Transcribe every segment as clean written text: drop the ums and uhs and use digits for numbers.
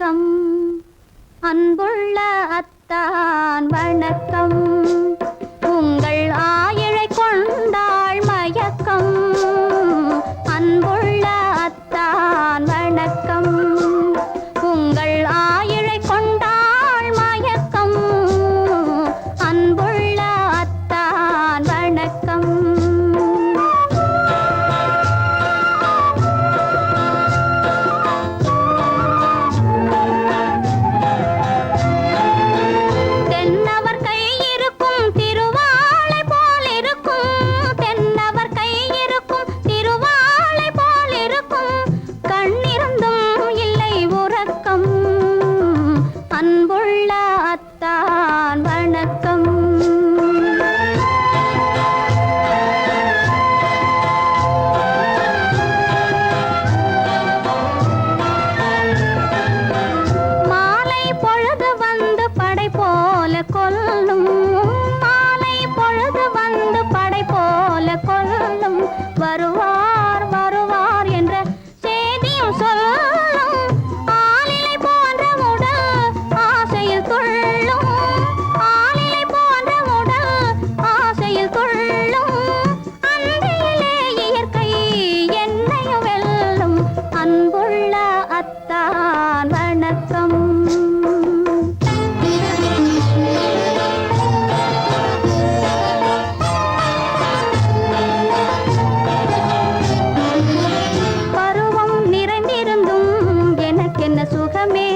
வணக்கம் அன்புள்ள அத்தான் வணக்கம் உங்கள் ஆயிழை கொண்டாள் மயக்கம் அன்புள்ள அத்தான் வணக்கம் உங்கள் ஆயிழை கொண்டாள் மயக்கம் அன்புள்ள அத்தான் வணக்கம் அன்புள்ள அத்தான் வணக்கம் மாலை பொழுது வந்து படை போல கொல்லும் மாலை பொழுது வந்து படை போல கொல்லும் வருவார் வருவார் என்ற செய்தியும் சொல்லும் ஆளிலை போன்ற உடல் ஆசையில் துள்ளும் ஆளிலை போன்ற உடல் ஆசையில் துள்ளும் அன்றையிலே இயற்கை என்னையும் வெல்லும் அன்புள்ள அத்தான் வணக்கம் பருவம் நிறைந்திருந்தும் எனக்கென்ன சுகமே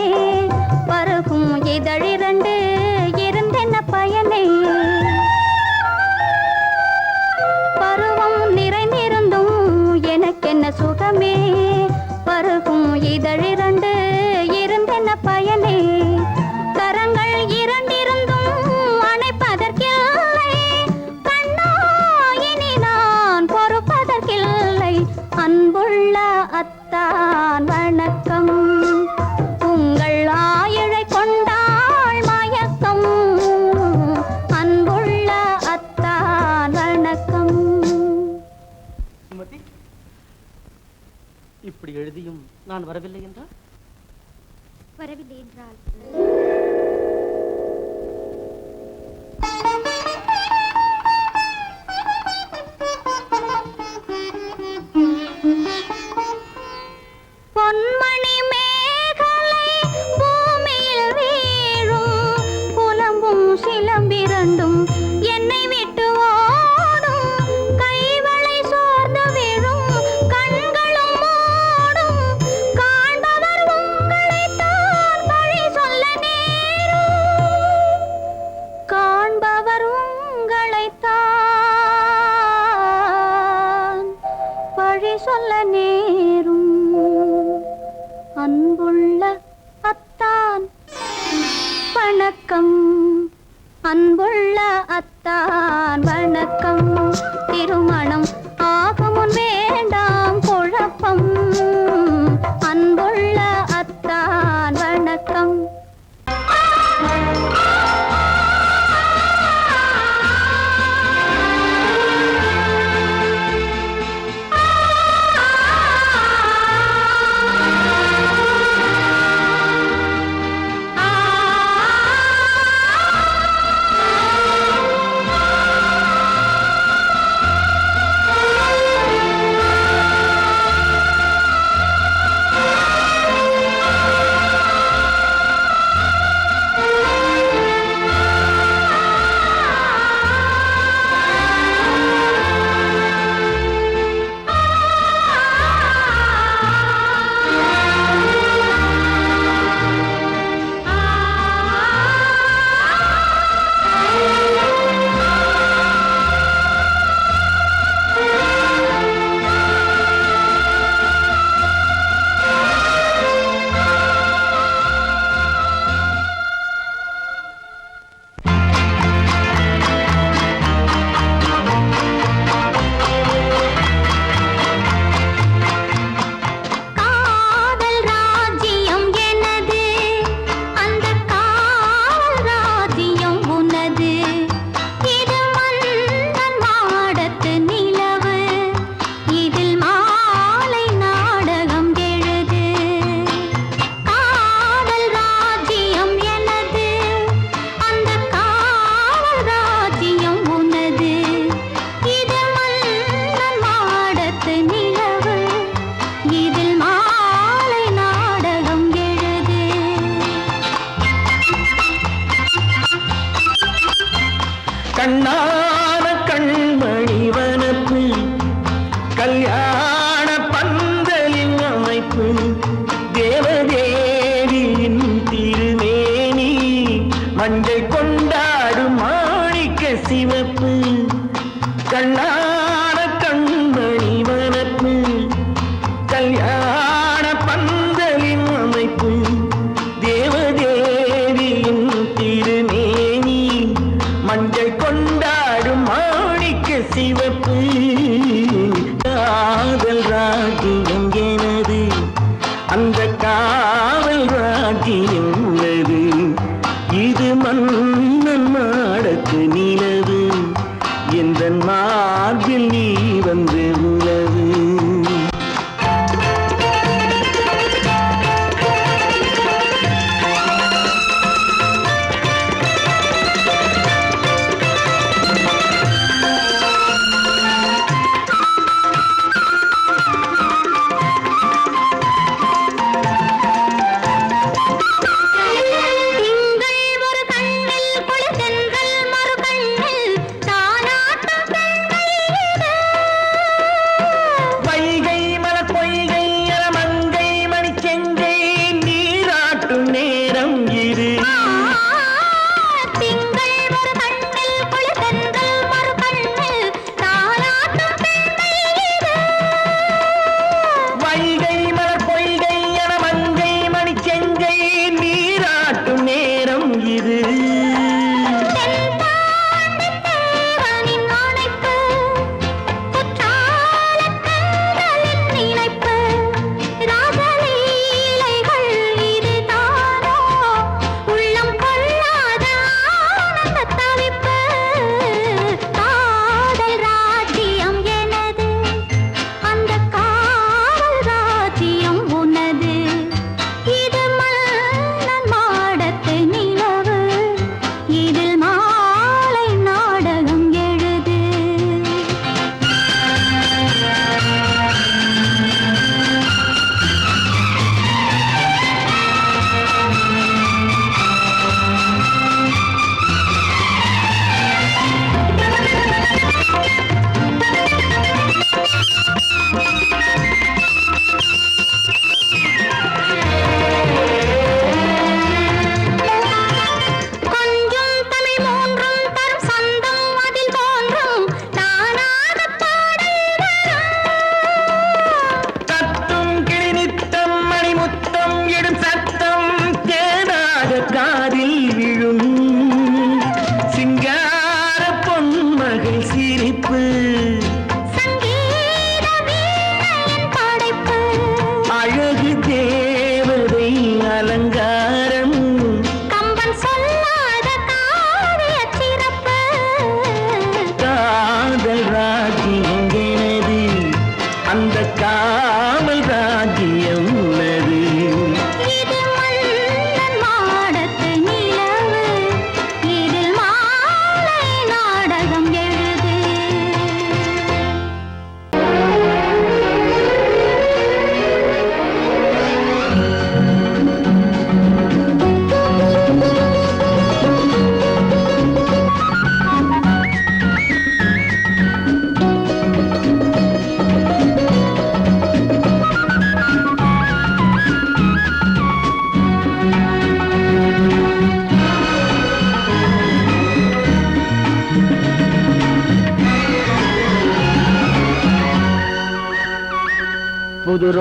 பருகும் இதழிரண்டு இருந்தென்ன பயனே பருவம் நிறைந்திருந்தும் எனக்கென்ன சுகமே பருகும் இதழிரண்டு இருந்தென்ன பயனே கரங்கள் இரண்டிருந்தும் அணைப்பதற்கில்லை கண்ணா இனி நான் பொறுப்பதற்கில்லை அன்புள்ள அத்தான் வணக்கம் உங்கள் ஆயிழை கொண்டாள் மயக்கம் அன்புள்ள அத்தான் வணக்கம் சுமதி, இப்படி எழுதியும் நான் வரவில்லை என்றால் வரவில்லை என்றால் பொன்மணி மேகலை பூமியில் வீழும் புலம்பும் சிலம்பிரண்டும் என்னை விட்டு ஓடும் கைவளை சோர்ந்து விழும் கண்களும் மூடும் காண்பவர் உங்களைத்தான் பழி சொல்ல நேரும் காண்பவர் உங்களைத்தான் பழி சொல்ல நேரும் அன்புள்ள அத்தான் வணக்கம் அன்புள்ள அத்தான் வணக்கம் திருமணம் ஆகமுன் வேண்டாம் குழப்பம் அன்புள்ள அத்தான் வணக்கம்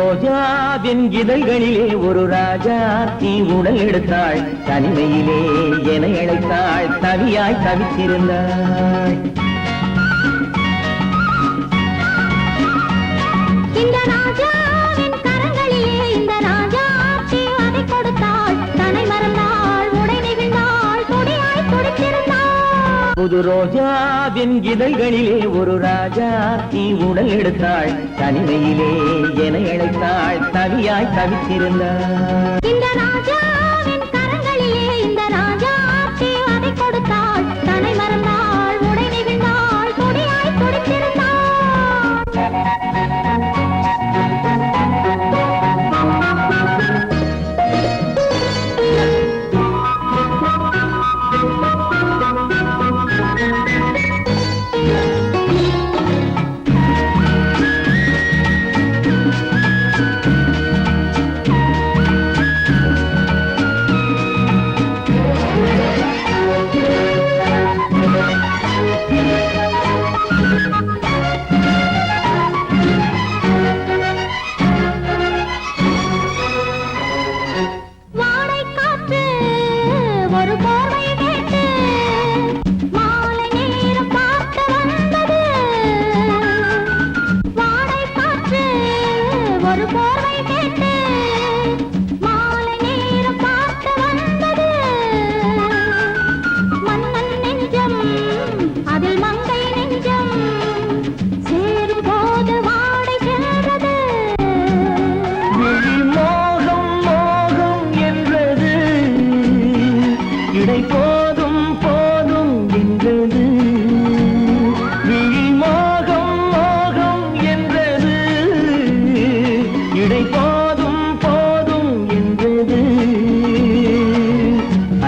ரோஜாவின் இதழ்களிலே ஒரு ராஜா தீ உடல் எடுத்தாள் தனிமையிலே என அழைத்தாள் தவியாய் தவித்திருந்தாள் இந்த ராஜாவின் கரங்களிலே இந்த ராஜா அதை கொடுத்தாள் தன்னை மறந்தாள் உடை நெகிழ்ந்தாள் துடியாய் துடித்திருந்தாள் புது ரோஜாவின் இதழ்களிலே ஒரு ராஜா தீ உடல் எடுத்தாள் தனிமையிலே என அழைத்தாள் தவியாய் தவித்திருந்தாள் இந்த ராஜாவின் கரங்களிலே இந்த ராஜா அதை கொடுத்தாள் தன்னை மறந்தாள் உடை நெகிழ்ந்தாள் துடியாய் துடித்திருந்தாள்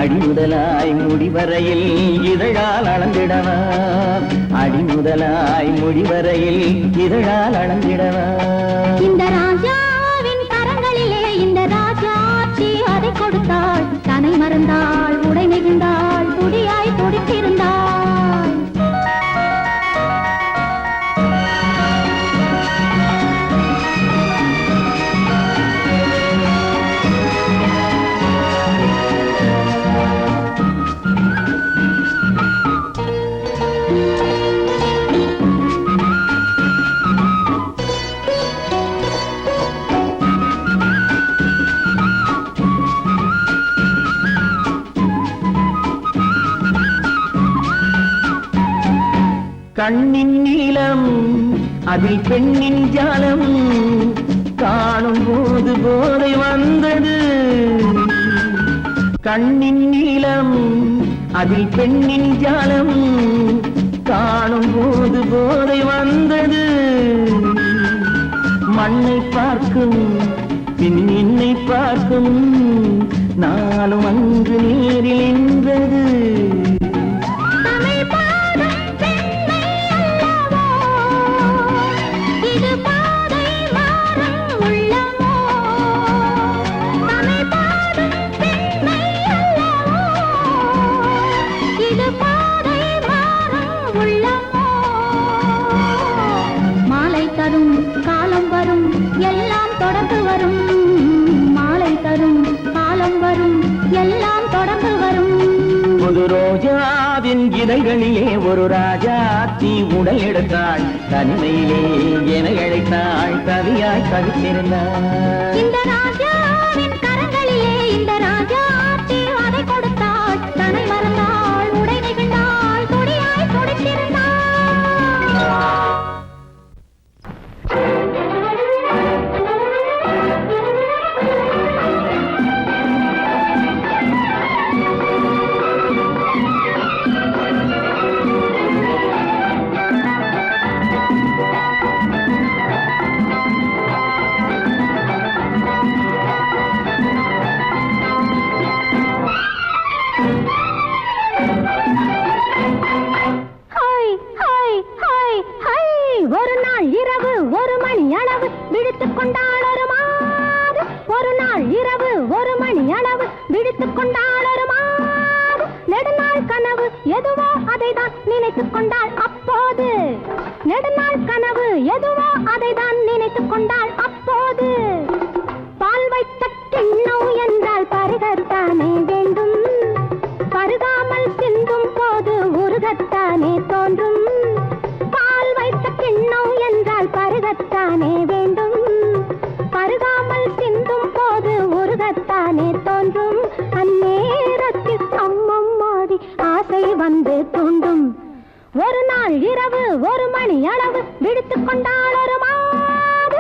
அடிமுதலாய் முடிவரையில் இதழால் அளந்திடவா அடிமுதலாய் முடிவரையில் இதழால் அளந்திடவா இந்த ராஜாவின் கரங்களிலே இந்த ராஜா அதை கொடுத்தாள் தன்னை மறந்தாள் உடை நெகிழ்ந்தாள் துடியாய் துடித்திருந்தாள் கண்ணின் நீளம் அதில் பெண்ணின் ஜாலம் காணும் போது போதை வந்தது கண்ணின் நீளம் அதில் பெண்ணின் ஜாலம் காணும் போது போதை வந்தது மண்ணை பார்க்கும் பின் என்னை பார்க்கும் நாளும் அங்கு நேரில் என்றது ரோஜாவின் இதழ்களிலே ஒரு ராஜா தீ உடல் எடுத்தாள் தனிமையிலே என அழைத்தாள் தவியாய் தவித்திருந்தாள் இந்த ராஜாவின் கரங்களிலே இந்த ராஜா அதை கொடுத்தாள் தன்னை மறந்தாள் உடை நெகிழ்ந்தாள் துடியாய் துடித்திருந்தாள் நெடுநாள் கனவு எதுவோ அதைதான் நினைத்துக் கொண்டாள் அப்போது. பால் வைத்த கிண்ணம் என்றால் பருகத்தானே வேண்டும், பருகாமல் சிந்தும் போது உருகத்தானே தோன்றும். பால் வைத்த கிண்ணம் என்றால் பருகத்தானே வேண்டும், பருகாமல் சிந்தும் போது உருகத்தானே தோன்றும். அந்நேரத்தில் அம்மம்மாடி ஆசை வந்து தூண்டும். ஒரு நாள் இரவு 1 மணி அளவு விடுத்துக் கொண்டாள் ஒரு மாது.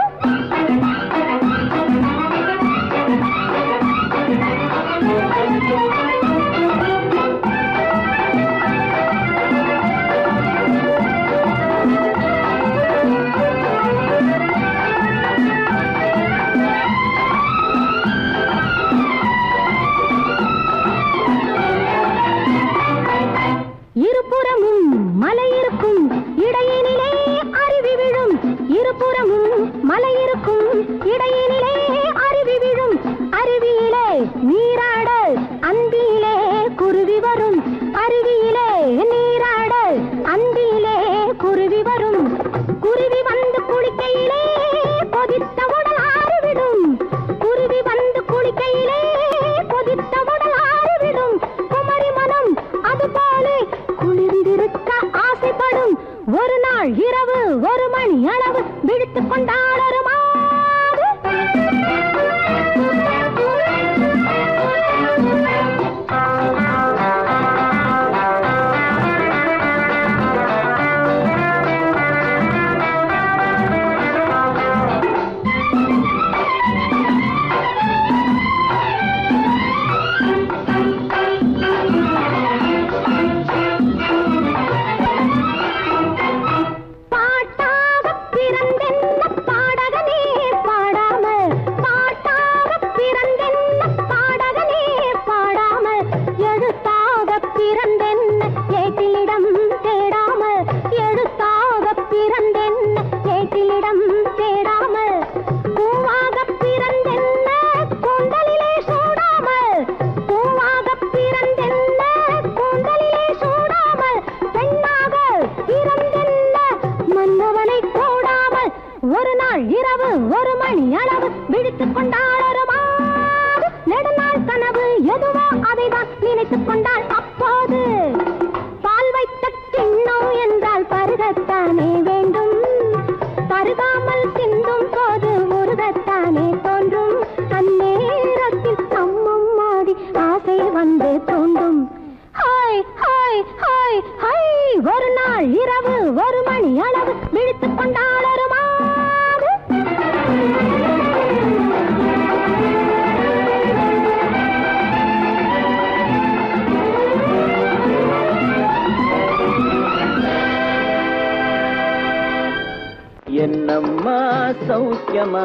இருபுறமும் மலை இருக்கும், இடையினிலே அருவி விழும். இருபுறமும் மலை இருக்கும், இடையினிலே அருவி விழும். அருவியிலே நீராட அந்தியிலே குருவி வரும், அருவியிலே நீராட அந்தியிலே குருவி வரும். குருவி வந்து குளிக்கையிலே கொதித்த உடல் ஆறிவிடும், குருவி வந்து குளிக்கையிலே கொதித்த உடல் ஆறிவிடும். குமரி மனம் அதுபோல குளிர்ந்திருக்க ஆசைப்படும். ஒரு நாள் இரவு 1 மணி அளவு விடுத்துக் கொண்டாள் ஒரு மாது. ஒரு நாள் இரவு 1 மணி அளவு விழித்துக் கொண்டாள் ஒரு மாது. நெடுநாள் கனவு எதுவோ அதைதான் நினைத்துக் கொண்டாள் அப்போது. பால் வைத்த கிண்ணம் என்றால் பருகத்தானே வேண்டும், பருகாமல் சிந்தும் போது உருகத்தானே தோன்றும். அந்நேரத்தில் அம்மம்மாடி ஆசை வந்து தூண்டும். Hi hi hi hi. ஒரு நாள் இரவு 1 மணி அளவு விழித்துக் கொண்டாள் ஒரு மாது. என்னம்மா சௌக்கியமா,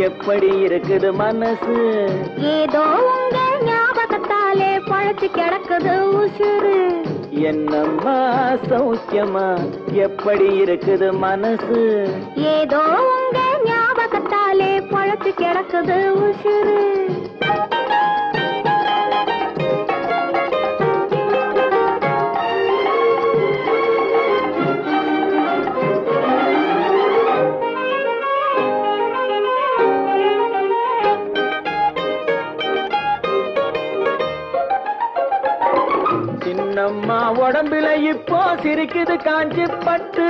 எப்படி இருக்குது மனசு? ஏதோ உங்க ஞாபகத்தாலே பழச்சு கிடக்குது உசுறு. என்னம்மா சௌக்கியமா, எப்படி இருக்குது மனசு? ஏதோ உங்க ஞாபகத்தாலே பழச்சு கிடக்குது உசுறு. சின்னம்மா உடம்புல இப்போ சிரிக்குது காஞ்சி பட்டு,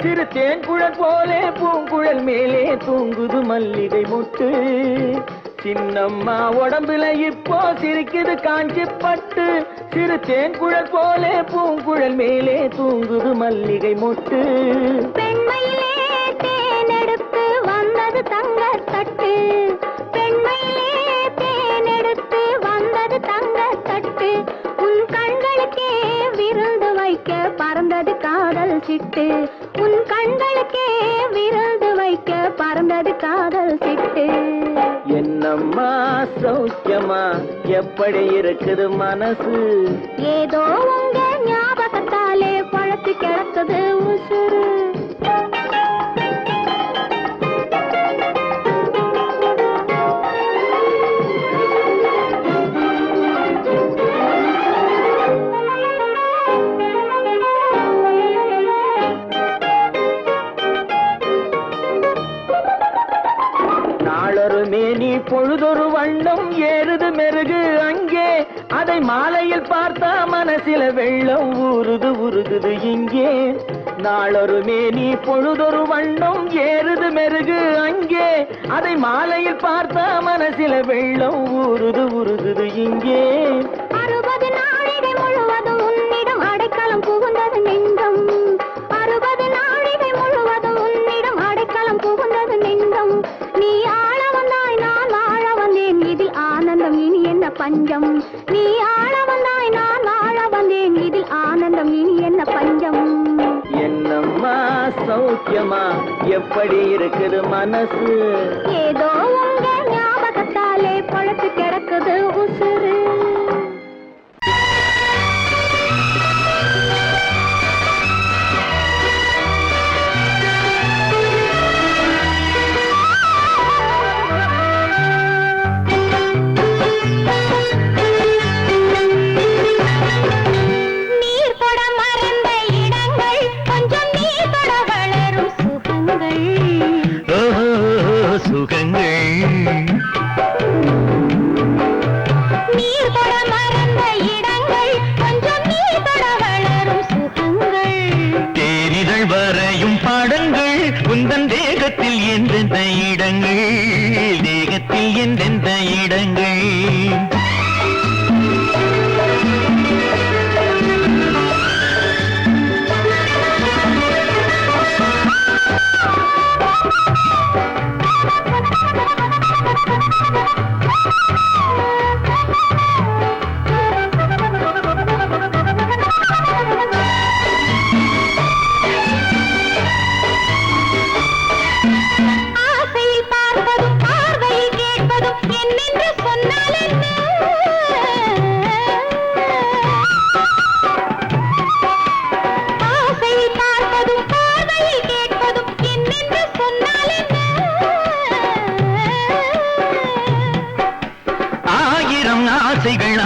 சிறு தேன்குழல் போலே பூங்குழல் மேலே தூங்குது மல்லிகை முட்டு. சின்னம்மா உடம்புல இப்போ சிரிக்குது காஞ்சி பட்டு, சிறு தேன்குழல் போலே பூங்குழல் மேலே தூங்குது மல்லிகை முட்டு. பெண்மையிலே தேனெடுத்து வந்தது தங்க தட்டு, பெண்மையிலே தேனெடுத்து வந்தது தங்க தட்டு. உன் கண்களுக்கே விருந்து வைக்க பறந்தது காதல் சிட்டு, உன் கண்களுக்கே விருந்து வைக்க பறந்தது காதல் சிட்டு. என்னம்மா சௌக்கியமா, எப்படி இருக்குது மனசு? ஏதோ உங்க ஞாபகத்தாலே பழச்சு கிடக்குது உசுறு. வண்ணம் ஏறுது மெருகு அங்கே, அதை மாலையில் பார்த்தா மனசில வெள்ளம் ஊறுது உருகுது இங்கே. நாளொரு மேனி பொழுதொரு வண்ணம் ஏறுது மெருகு அங்கே, அதை மாலையில் பார்த்தா மனசில வெள்ளம் ஊறுது உருகுது இங்கே. 60 நாழிகை முழுவதும் உன்னிடம் அடைக்கலம் புகுந்தது நெஞ்சம். 60 நாழிகை முழுவதும் உன்னிடம் அடைக்கலம் புகுந்தது நெஞ்சம். நீ ஆள வந்தாய் நான் வாழ வந்தேன், இதில் ஆனந்தம் இனி என்ன பஞ்சம். நீ ஆள வந்தாய் நான் வாழ வந்தேன், இதில் ஆனந்தம் இனி என்ன பஞ்சம். என்னம்மா சௌக்கியமா, எப்படி இருக்குது மனசு? ஏதோ உங்க ஞாபகத்தாலே பழத்து கிடக்குது உசுறு. தேகத்தில் எந்தெந்த இடங்கள், தேகத்தில் எந்தெந்த இடங்கள்.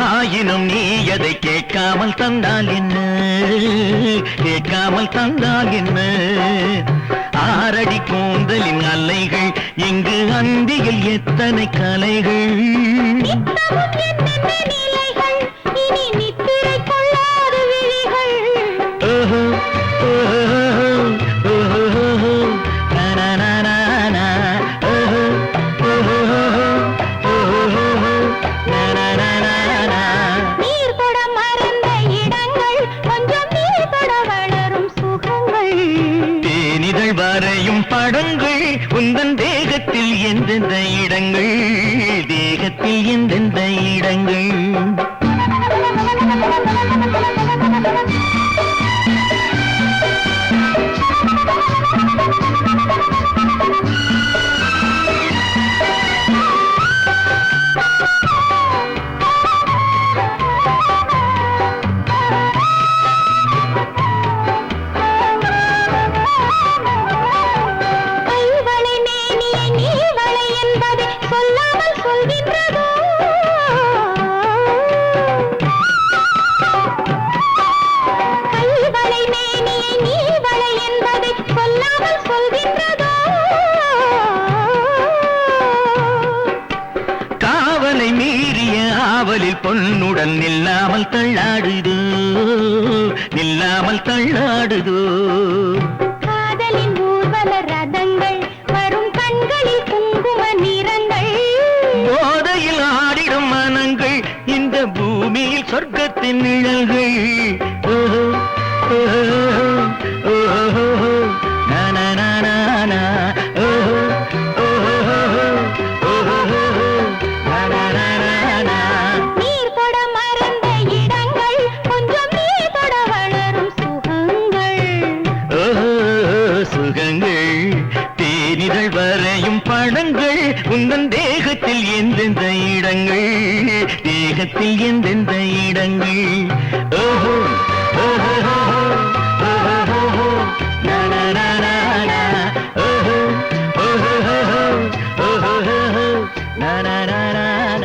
ஆயினும் நீ அதை கேட்காமல் தந்தால் என்ன, கேட்காமல் தந்தால் என்ன. ஆரடி கூந்தலின் அலைகள் இங்கு அந்தியில் எத்தனை கலைகள். படங்கள் உந்தன் தேகத்தில் எந்தெந்த இடங்கள், தேகத்தில் எந்தெந்த இடங்கள். பொன்னுடன் நில்லாமல் தள்ளாடுதோ, நில்லாமல் தள்ளாடுதோ. காதலின் ஊர்வல ரதங்கள் வரும் கண்களில் குங்கும நிறங்கள், போதையில் ஆடிடும் மனங்கள் இந்த பூமியில் சொர்க்கத்தின் நிழல்கள். தேனிதழ் வரையும் படங்கள் உந்தன் தேகத்தில் எந்தெந்த இடங்கள், தேகத்தில் எந்தெந்த இடங்கள். ஓஹோ ஓஹோ ஓஹோ நனனனன ஓஹோ ஓஹோ ஓஹோ நனனனன.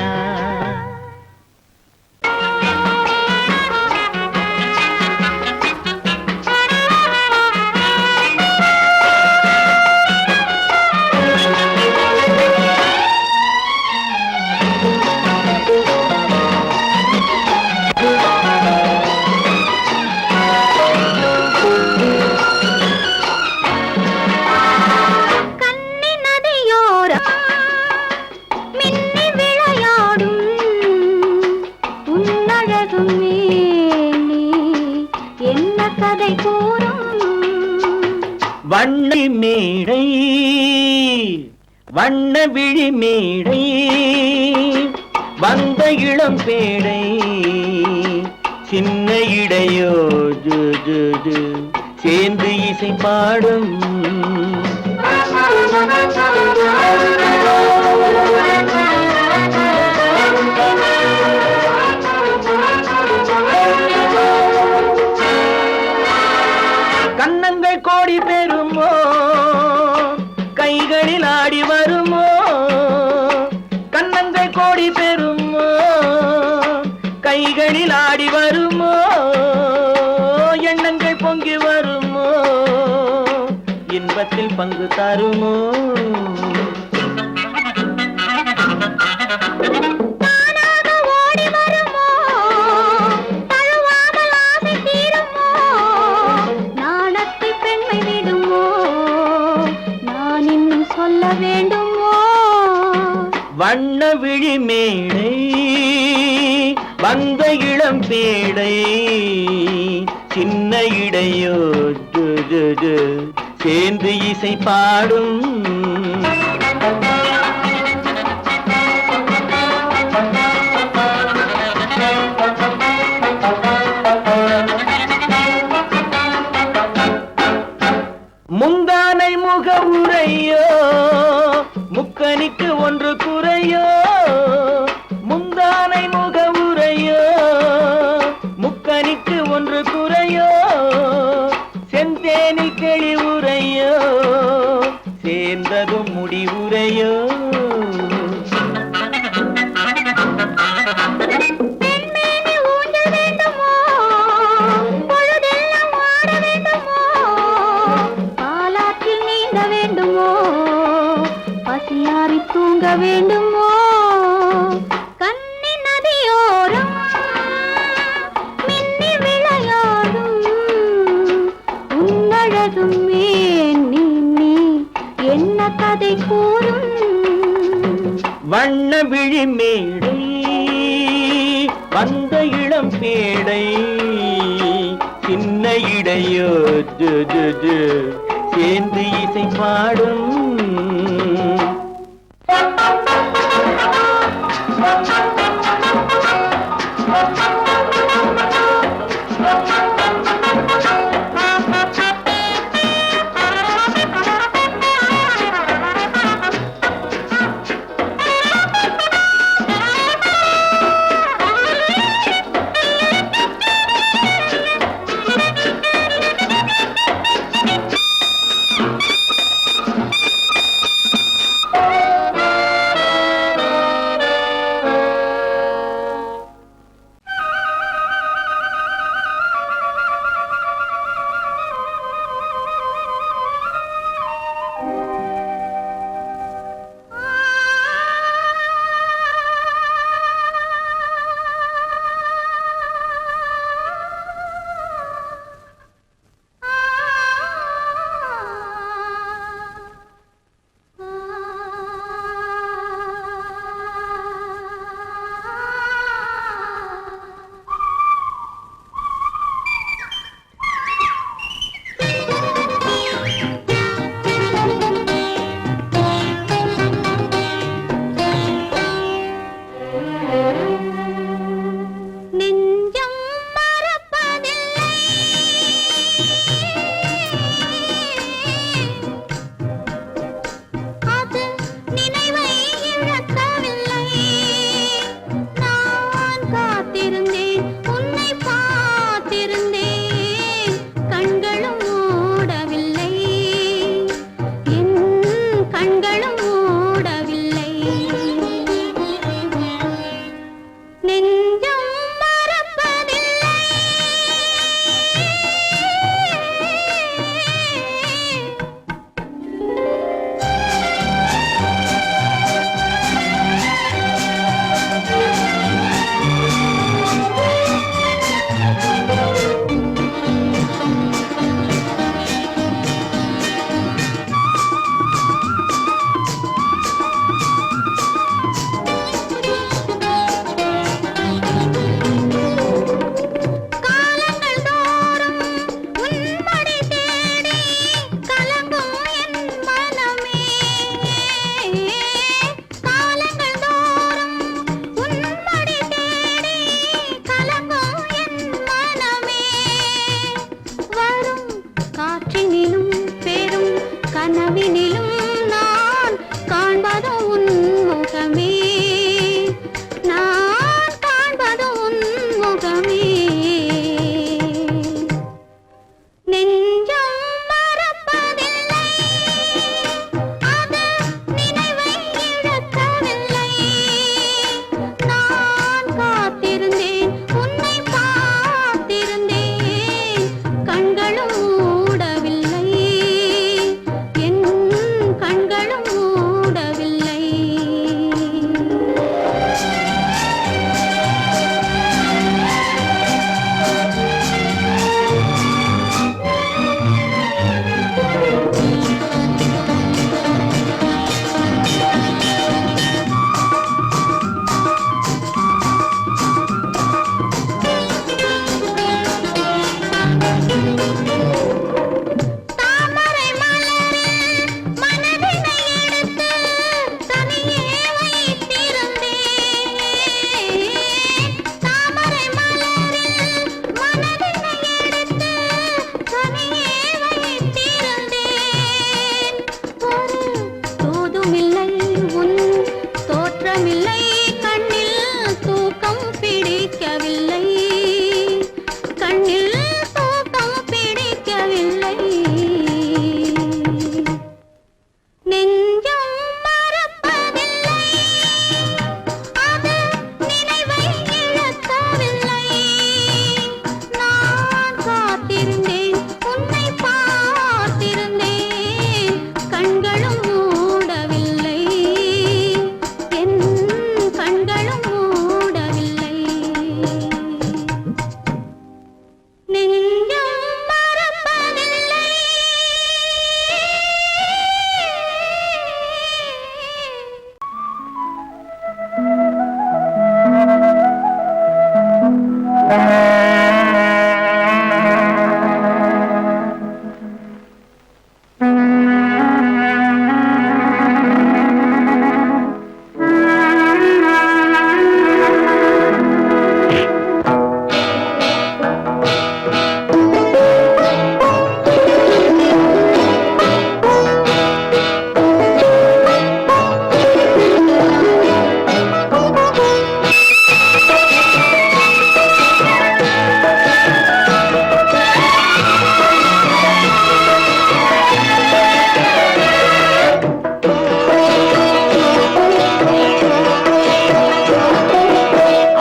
மேடை வண்ண விழி மேடை வந்த இளம் பேடை சின்ன இடையோ ஜு ஜு ஜு சேர்ந்து இசை பாடும் கன்னங்கள் கோடி பெறுமோ கைகளில் ஆடி வருமோ கன்னங்கள் கோடி பெறுமோ கைகளில் ஆடி வருமோ எண்ணங்கள் பொங்கி வருமோ இன்பத்தில் பங்கு தருமோ வண்ண விழி மேடை வந்த இளம் பேடை சின்ன இடையோ ஜு ஜு ஜு சேர்ந்து இசை பாடும் முந்தானை முகவுரையோ முக்கனிக்கு ஒன்று குறையோ முந்தானை முகவுரையோ முக்கனிக்கு ஒன்று குறையோ செந்தேனில் கிளி உரையோ சேர்ந்ததும் முடிவுரையோ தூங்க வேண்டுமோ கண்ணி நதியோரம் மின்னி விளையாடும் உன்னழகும் நீ என்ன கதை கூறும் வண்ண விழி மேடை வந்த இளம் பேடை சின்ன இடையோ ஜு ஜு ஜு சேர்ந்து இசை பாடும்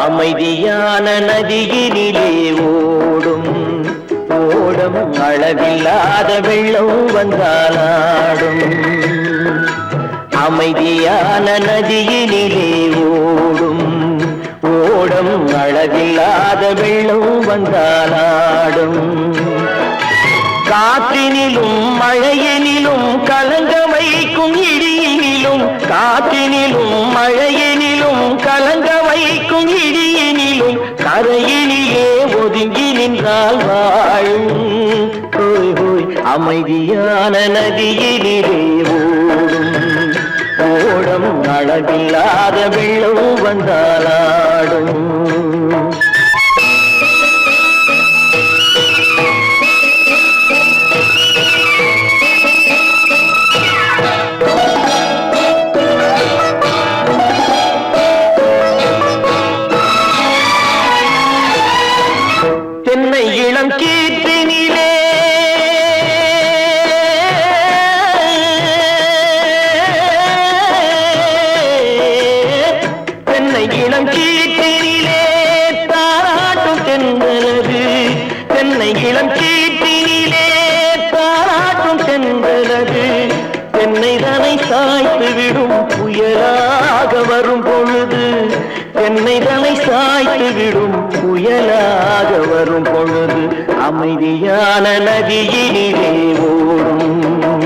அமைதியான நதியினிலே ஓடும் ஓடம் அளவில்லாத வெள்ளம் வந்தாலாடும். அமைதியான நதியினிலே ஓடும் ஓடம் அளவில்லாத வெள்ளம் வந்தாலாடும். காற்றினிலும் மழையினிலும் கலங்க வைக்கும் இடியினிலும், காற்றினிலும் மழையினிலும் கலங்க வைக்கும் இடியினிலும், கரையினிலே ஒதுங்கி நின்றால் வாழும். ஹோய் ஹோய் அமைதியான நதியினிலே ஓடும் ஓடம் அளவில்லாத வெள்ளம் வந்தாலாடும். தென்னை இளம் கீர்த்தினிலே தென்னை இளம் கீர்த்தினிலே தாராட்டும் தென்றலது. தென்னை இளம் கீர்த்தினிலே தாராட்டும் தென்றலது. தென்னை தனை சாய்த்து விடும் புயலாக வரும் பொழுது, தென்னை தனை சாய்த்து விடும் புயலாக வரும் பொழுது, அமைதியான நதியினிலே ஓடும்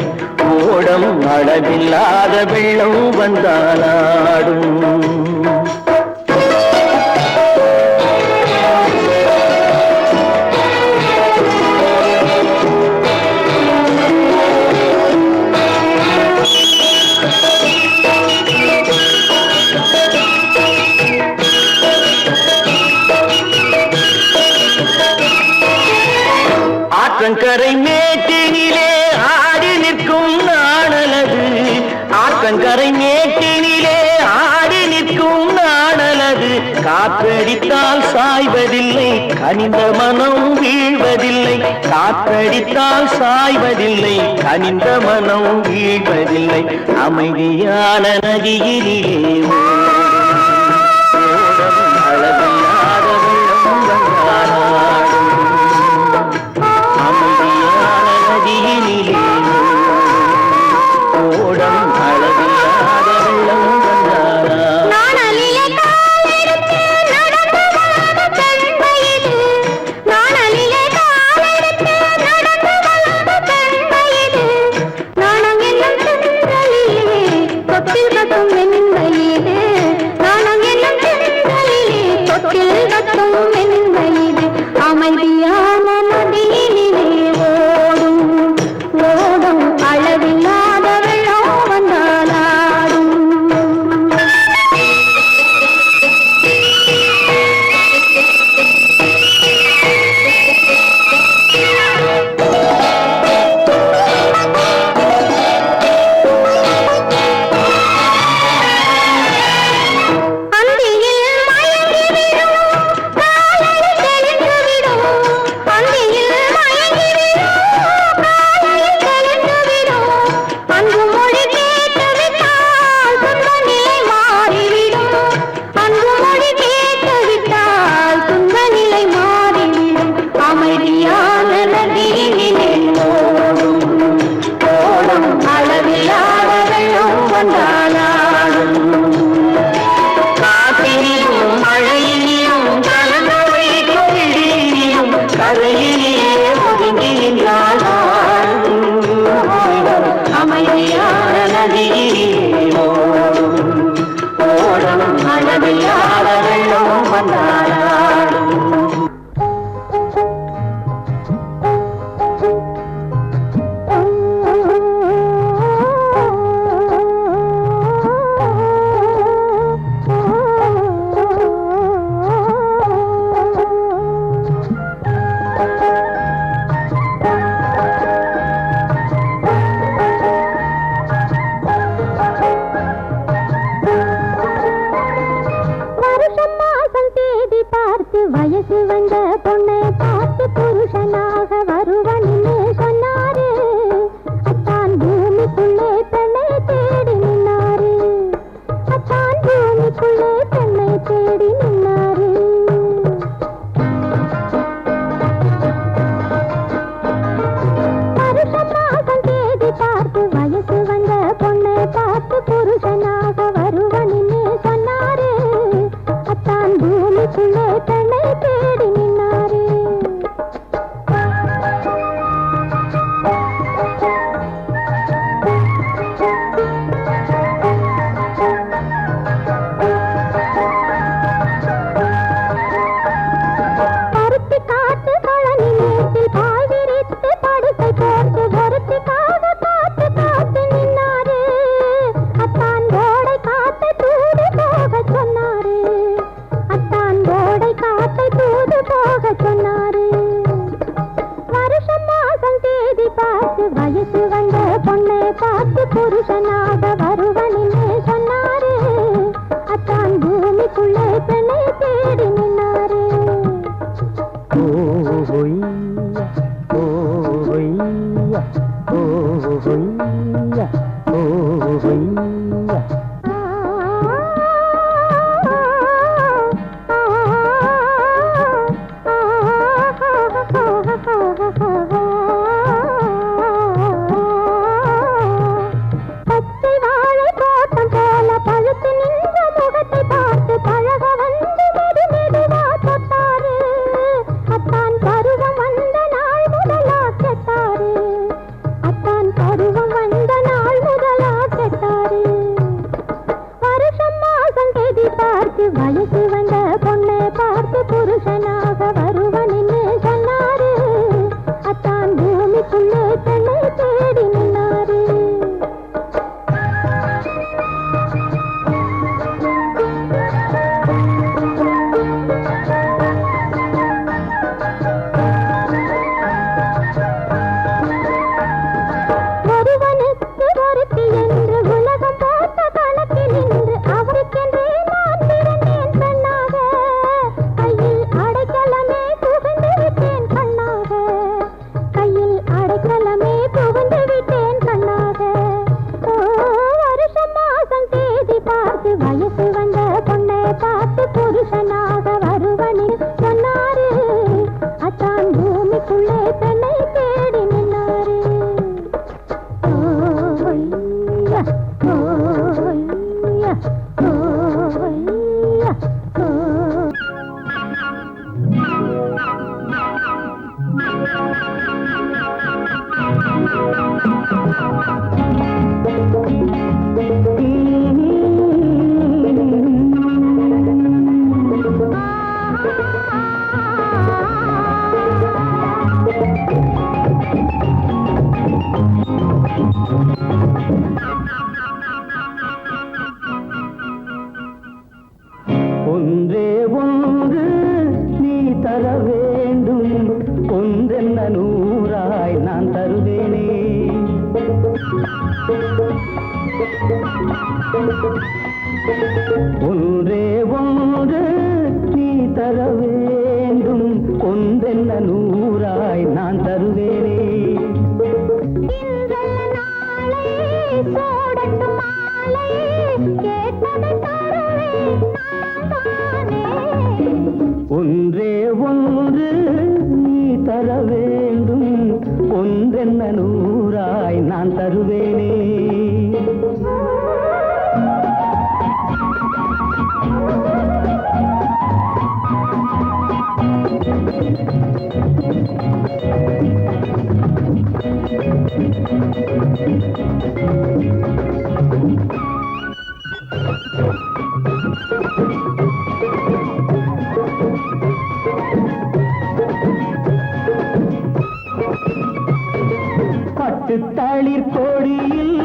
ஓடம் அளவில்லாத வெள்ளம் வந்தாலாடும். ஆற்றங்கரை மேட்டினிலே ஆடி நிற்கும் நாணலது. ஆற்றங்கரை மேட்டினிலே ஆடி நிற்கும் நாணலது. காற்றடித்தால் சாய்வதில்லை, கனிந்த மனம் வீழ்வதில்லை. காற்றடித்தால் சாய்வதில்லை, கனிந்த மனம் வீழ்வதில்லை. அமைதியான நதியிலே ஓடும் அளவில்லாத வெள்ளம் வந்தாலாடும். அமைதியான நதியினிலே ஓடம் அளவில்லாத வெள்ளம் வந்தாலாடும். நாணலிலே காலெடுத்து நடந்து வளர்ந்த பெண்மையிது. நாணலிலே காலெடுத்து நடந்து வளர்ந்த பெண்மையிது. நாணம் என்னும் தென்றலிலே தொட்டில் கட்டும் வெண்மையிது. வயசு வந்த பொண்ணை பார்த்து புருஷனாக வருவன்னு சொன்னாரு. அத்தான் பூமிக்குள்ளே பெண்ணை தேடி நின்னாரு. அத்தான் பூமிக்குள்ளே பெண்ணை தேடி நின்னாரு. வருஷம் மாதம் தேதி பார்த்து வயசு வந்த பொண்ணை பார்த்து புருஷனாக வருவன்னு சொன்னாரு. அத்தான் பூமிக்குள்ளே பெண்ணை தேடி நின்னாரு. பருத்தி காட்டு கழனி மேட்டில் பாய் விரித்து படுக்கை போட்டு பொருத்திக்காக காத்து காத்து நின்னாரு. அத்தான் கோடை காத்தை தூது போக சொன்னாரு. அத்தான் கோடை காத்தை தூது போக சொன்னாரு. வருஷம் மாதம் தேதி பார்த்து வயசு வந்த பொண்ணை பார்த்து புருஷனாக வருவன்னு சொன்னாரு. அத்தான் பூமிக்குள்ளே பெண்ணை தேடி நின்னாரு. பச்சை வாழை தோட்டம் போல பழுத்து நின்ற முகத்தை பார்த்து பழக வந்து மெது மெதுவா தொட்டாரு. அத்தான் பருவம் வந்த நாள் முதலா கெட்டாரு. அத்தான் பருவம் வந்த நாள் முதலா கெட்டாரு. வருஷம் மாதம் தேதி பார்த்து வயசு வந்த பொண்ணை பார்த்து புருஷனாக வருவன்னு சொன்னாரு. அத்தான் பூமிக்குள்ளே பெண்ணை தேடி நின்னாரு. ஒருவனுக்கு ஒருத்தி என்று உலகம் போட்ட கணக்கில் நின்று அவருக்கென்றே நான் பிறந்தேன் பெண்ணாக. கையில் அடைக்கலமே புகுந்து விட்டேன் கண்ணாக. கையில் அடைக்கலமே புகுந்து விட்டேன் கண்ணாக. ஓ, வருஷம் மாதம் தேதி பார்த்து வயசு வந்த பொண்ணை பார்த்து புருஷனாக வருவன்னு சொன்னாரு. அத்தான் பூமிக்குள்ளே பெண்ணை தேடி நின்னாரு. ஓய்யா, ஓய்யா, ஓய்யா, ஓ. ஒன்றே ஒன்று நீ தர வேண்டும், ஒன்றென்ன நூறாய் நான் தருவேனே. ஒன்றே ஒன்று நீ தர வேண்டும், ஒன்றென்ன நூறாய் நான் தருவேனே. இன்றல்ல நாளை சூடட்டும் மாலை, கேட்டதை தருவேன் நான் தானே. ஒன்றே ஒன்று நீ தர வேண்டும், ஒன்றென்ன நூறாய் நான் தருவேனே. பட்டு தளிர் கொடியில்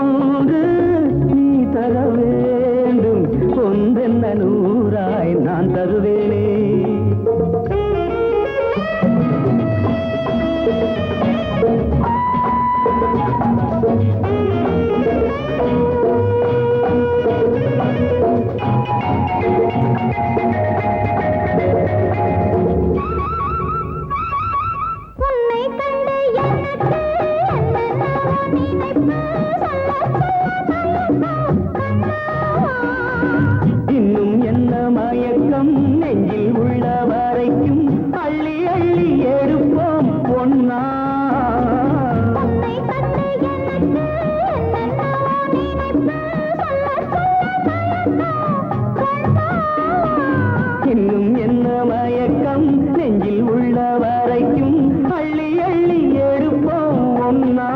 ஒன்று நீ தர வேண்டும், ஒன்றென்ன நூறாய் நான் தருவேனே. இன்னும் என்ன மயக்கம் நெஞ்சில் உள்ள வரைக்கும் அள்ளி அள்ளி எடுப்போம் பொன்னா. இன்னும் என்ன மயக்கம் நெஞ்சில் உள்ள வரைக்கும் அள்ளி அள்ளி எடுப்போம் ஒன்னா.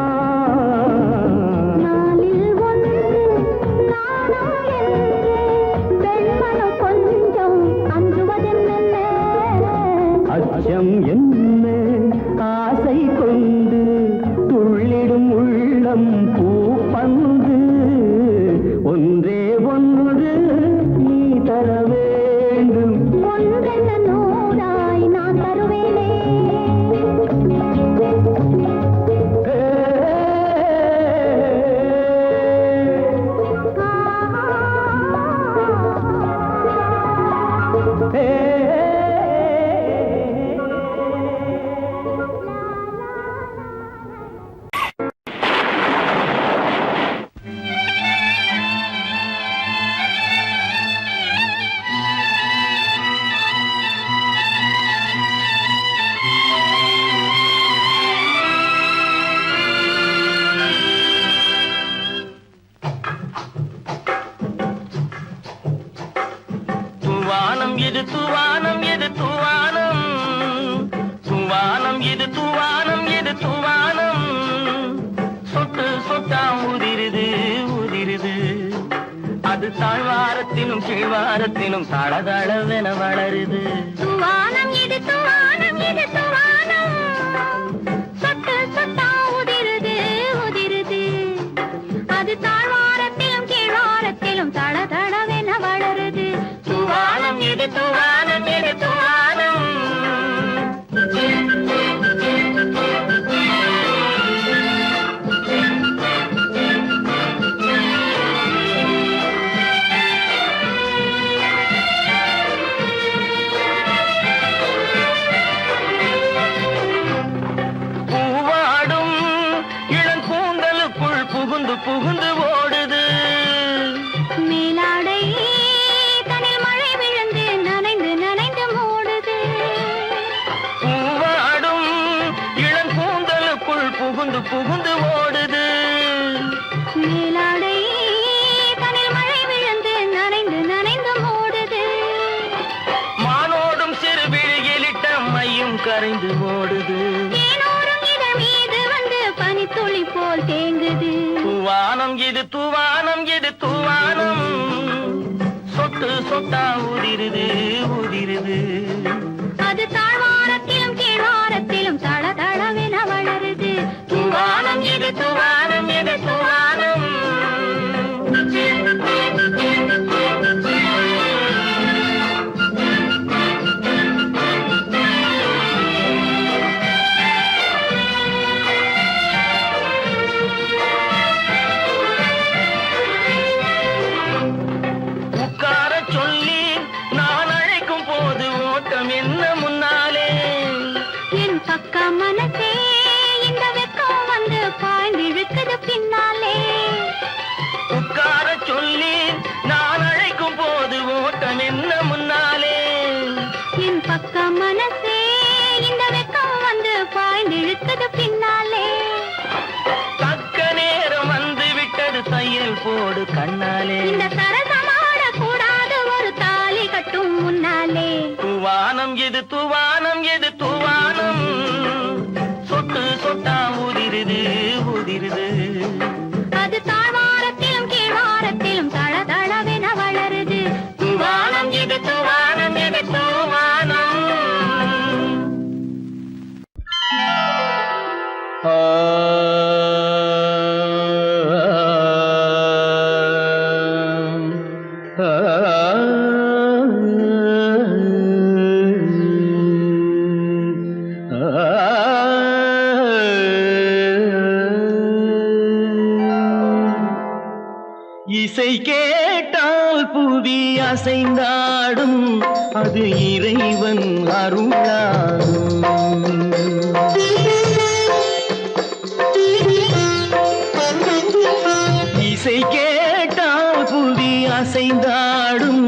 அச்சம் என்ன ஆசை கொண்டு துள்ளிடும் உள்ளம் பூப்பந்து, ஒன்றே ஒன்று நீ தர வேண்டும், ஒன்றென்ன நூறாய் நான் தருவேனே. தூவானம் இது தூவானம் இது தூவானம், தூவானம் இது தூவானம் இது தூவானம், சொட்டு சொட்டா உதிருது உதிருது, அது தாழ்வாரத்திலும் கீழ்வாரத்திலும் தளதளவென வளருது. தூவானம் இது தூவானம் இது தூவானம், சொட்டு சொட்டா உதிருது உதிருது, அது தாழ்வாரத்திலும் கீழ்வாரத்திலும் தளதளவென வளருது. தூவானம் இது தூவானம் இது தூவானம். பூவாடும் இளங்கூந்தலுக்குள் புகுந்து புகுந்து ஓடுது, மேலாடை தனில் மழை விழுந்து நனைந்து நனைந்து மூடுது. பூவாடும் இளங்கூந்தலுக்குள் புகுந்து புகுந்து ஓடுது, மேலாடை தனில் மழை விழுந்து நனைந்து நனைந்து மூடுது. மானோடும் சிறு விழியிலிட்ட மையும் கரைந்து ஓடுது. தேனோரும் இதழ் மீது வந்து பனித்துளி போல் தேங்குது. தூவானம் இது தூவானம் இது தூவானம், சொட்டு சொட்டா உதிருது உதிருது, அது தாழ்வாரத்திலும் கீழ்வாரத்திலும் தளதளவென வளருது. தூவானம் இது தூவானம் இது தூவானம். உட்கார சொல்லி நான் அழைக்கும் போது ஓட்டம் என்ன முன்னாலே, என் பக்க மனசே இந்த வெக்கம் வந்து பாய்ந்திழுக்குது பின்னாலே. உட்கார சொல்லி நான் அழைக்கும் போது ஓட்டம் என்ன முன்னாலே, என் பக்க மனசே இந்த வெக்கம் வந்து பாய்ந்திழுக்குது பின்னாலே. தக்க நேரம் வந்து விட்டது தையல் போடு கண்ணாலே, இந்த சரசமாட கூடாது ஒரு தாலி கட்டும் முன்னாலே. தூவானம் இது தூவானம் இது தூவானம், சொட்டு சொட்டா உதிருது உதிருது, அது தாழ்வாரத்திலும் கீழ்வாரத்திலும் தளதளவென வளருது. தூவானம் இது தூவானம் இது தூவானம். ஆ இசை கேட்டால் புவி அசைந்தாடும் அது இறைவன் அருளாகும். இசை கேட்டால் புவி அசைந்தாடும்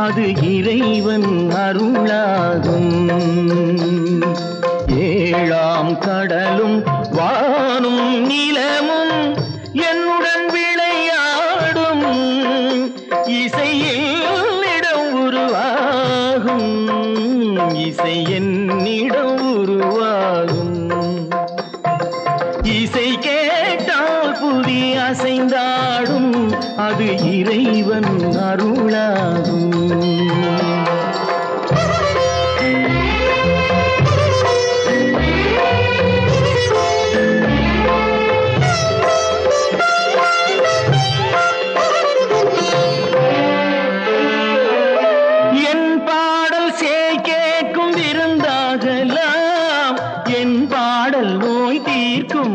அது இறைவன் அருளாகும். ஏழாம் கடலும் வானும் நிலமும் என்னுடன் விளையாடும் இசையில் இடம் உருவாகும். இசை என்னிடம் உருவாகும். இசை கேட்டால் புவி அசைந்தாடும் அது இறைவன் அருளாகும்.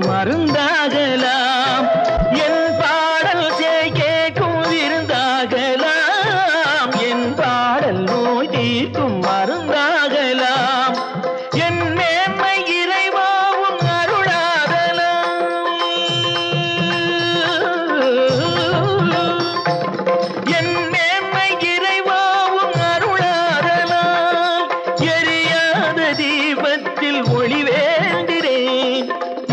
மருந்தாகலாம் என் பாடல் கேட்கும் விருந்தாகலாம். என் பாடல் நோய் தீர்க்கும் மருந்தாகலாம். என் மேன்மை இறைவாவும் அருளாகலாம். என் மேன்மை இறைவாவும் அருளாகலாம். எரியாத தீபத்தில் ஒளி வேண்டினேன்.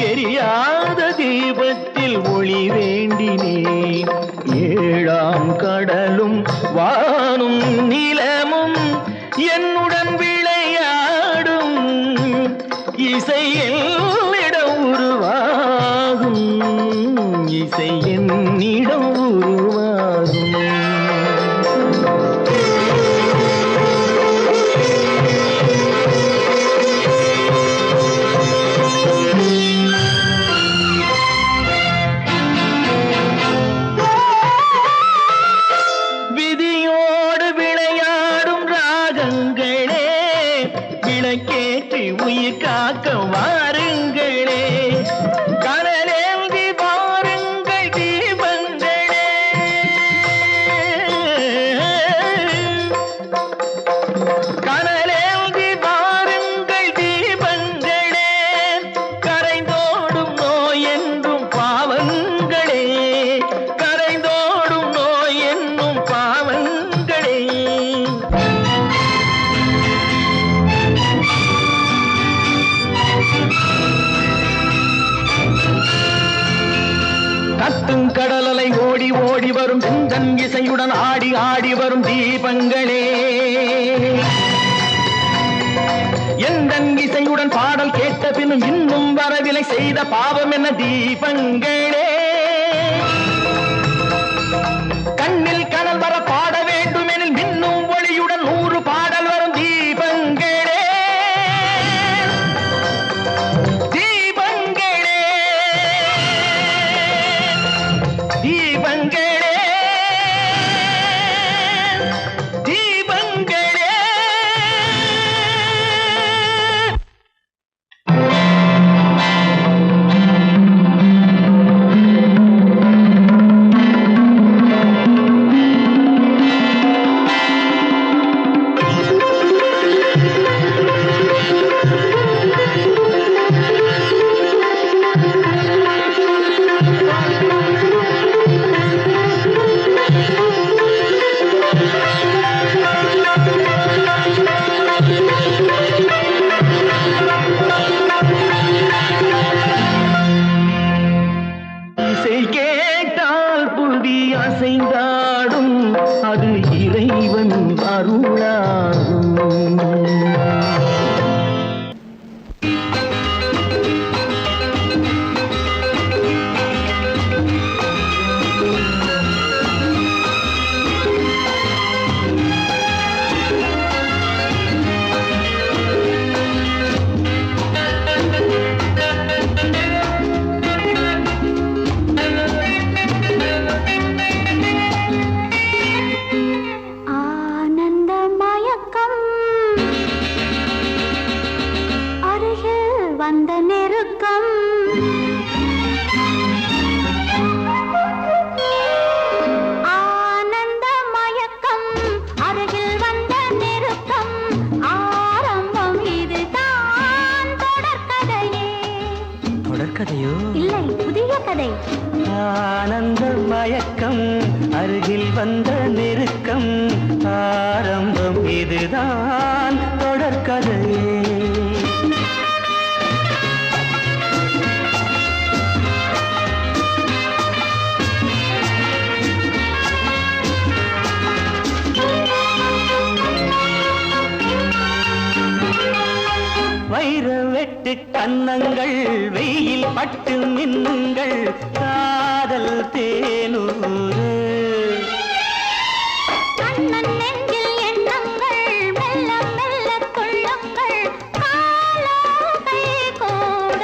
எரியாத தீபத்தில் ஒளி வேண்டினேன். ஏழாம் கடலும் வானும் நிலமும் என்னுடன் விளையாடும் இசையில் இடம் உருவாகும். இசை என்னிடம் உருவாகும். கேட்டு உயிர் காக்க வாருங்களே. கனலேந்தி வாருங்கள் தீபங்களே. கனலேந்தி வாருங்கள் தீபங்களே. கரைந்தோடும் நோய் என்றும் பாவங்களே. கரைந்தோடும் நோய் என்னும் பாவங்களே. கத்தும் கடலலை ஓடி ஓடி வரும் சிந்தன் இசையுடன் ஆடி ஆடி வரும் தீபங்களே. எந்தன் இசையுடன் பாடல் கேட்ட பின்னும் இன்னும் வரவில்லை செய்த பாவம் என்ன தீபங்களே. கண்ணில் கனல் வர பாட வேண்டுமெனில் மின்னும் ஒளியுடன் 100 பாடல் வரும் தீபங்களே. தீபங்களே தீபங்களே. இசை கேட்டால் புவி அசைந்தாடும் அது இறைவன் அருளாகும். ஆனந்த மயக்கம் மயக்கம் அருகில் வந்த நெருக்கம் ஆரம்பம் இதுதான் தொடர்கதையே வைர வெட்டு கன்னங்கள் வெயில் பட்டு மின்னுங்கள் காதல் தேனூறு கண்ணன் நெஞ்சில் எண்ணங்கள் மெல்ல மெல்ல கொள்ளுங்கள் காலோகை கூட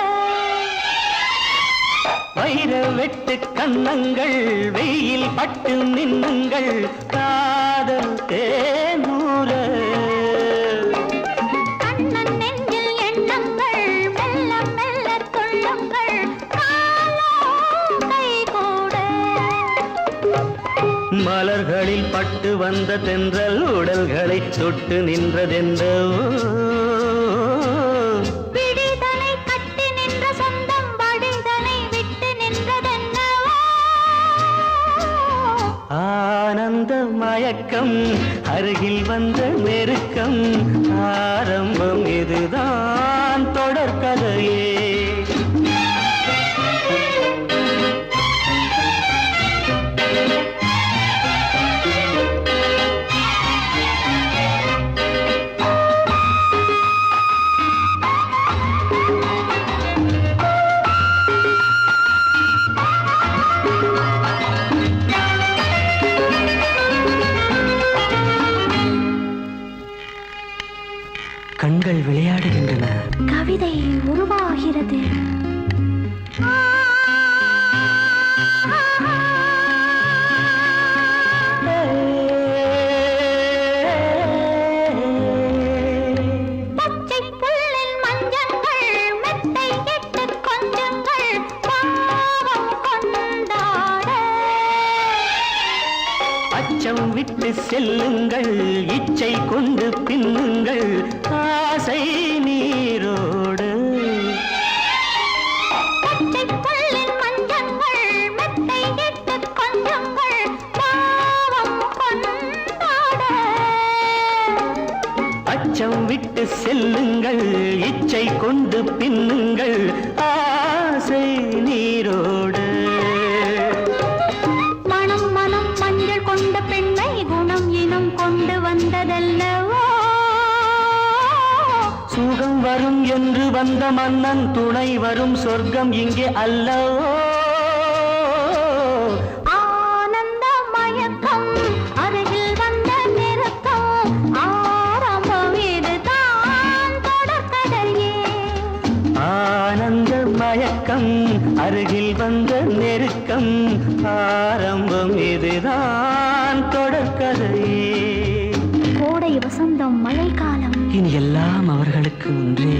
வைர வெட்டு கன்னங்கள் வெயில் பட்டு மின்னுங்கள் காதல் தேனூறு கண்ணன் நெஞ்சில் எண்ணங்கள் மெல்ல மெல்ல கொள்ளுங்கள் காலோகை கூட மலர்களில் பட்டு வந்த தென்றல் உடல்களை தொட்டு நின்றதென்றோ விடிதலை கட்டி நின்ற சொந்தம் வடிதலை விட்டு நின்றதென்னவோ ஆனந்த மயக்கம் அருகில் வந்த நெருக்கம் ஆரம்பம் இதுதான் தொடர்கதையே கண்கள் விளையாடுகின்றன கவிதை உருவாகிறது பச்சை புல்லில் மஞ்சங்கள் மெத்தை இட்டு கொஞ்சங்கள் பாவம் கொண்டாட அச்சம் விட்டு செல்லுங்கள் இச்சை கொண்டு பின்னுங்கள் ஆசை நீரோடு பச்சை புல்லின் மஞ்சங்கள் மெத்தை இட்டு கொஞ்சங்கள் பாவம் கொண்டாட அச்சம் விட்டு செல்லுங்கள் இச்சை கொண்டு பின்னுங்கள் ஆசை நீரோடு மனம் மனம் மஞ்சள் கொண்ட பெண்ணை குணம் இனம் கொண்டு வந்ததல்லவோ சுகம் வரும் என்று வந்த மன்னன் துணை வரும் சொர்க்கம் இங்கே அல்லவோ ஆனந்த மயக்கம் அருகில் வந்த நெருக்கம் ஆரம்பம் இதுதான் தொடர்கதையே ஆனந்த மயக்கம் அருகில் வந்த நெருக்கம் ஆரம்பம் இதுதான் தொடர்கதையே கோடை வசந்தம் மழைக்காலம் இனி எல்லாம் அவர்களுக்கு ஒன்றே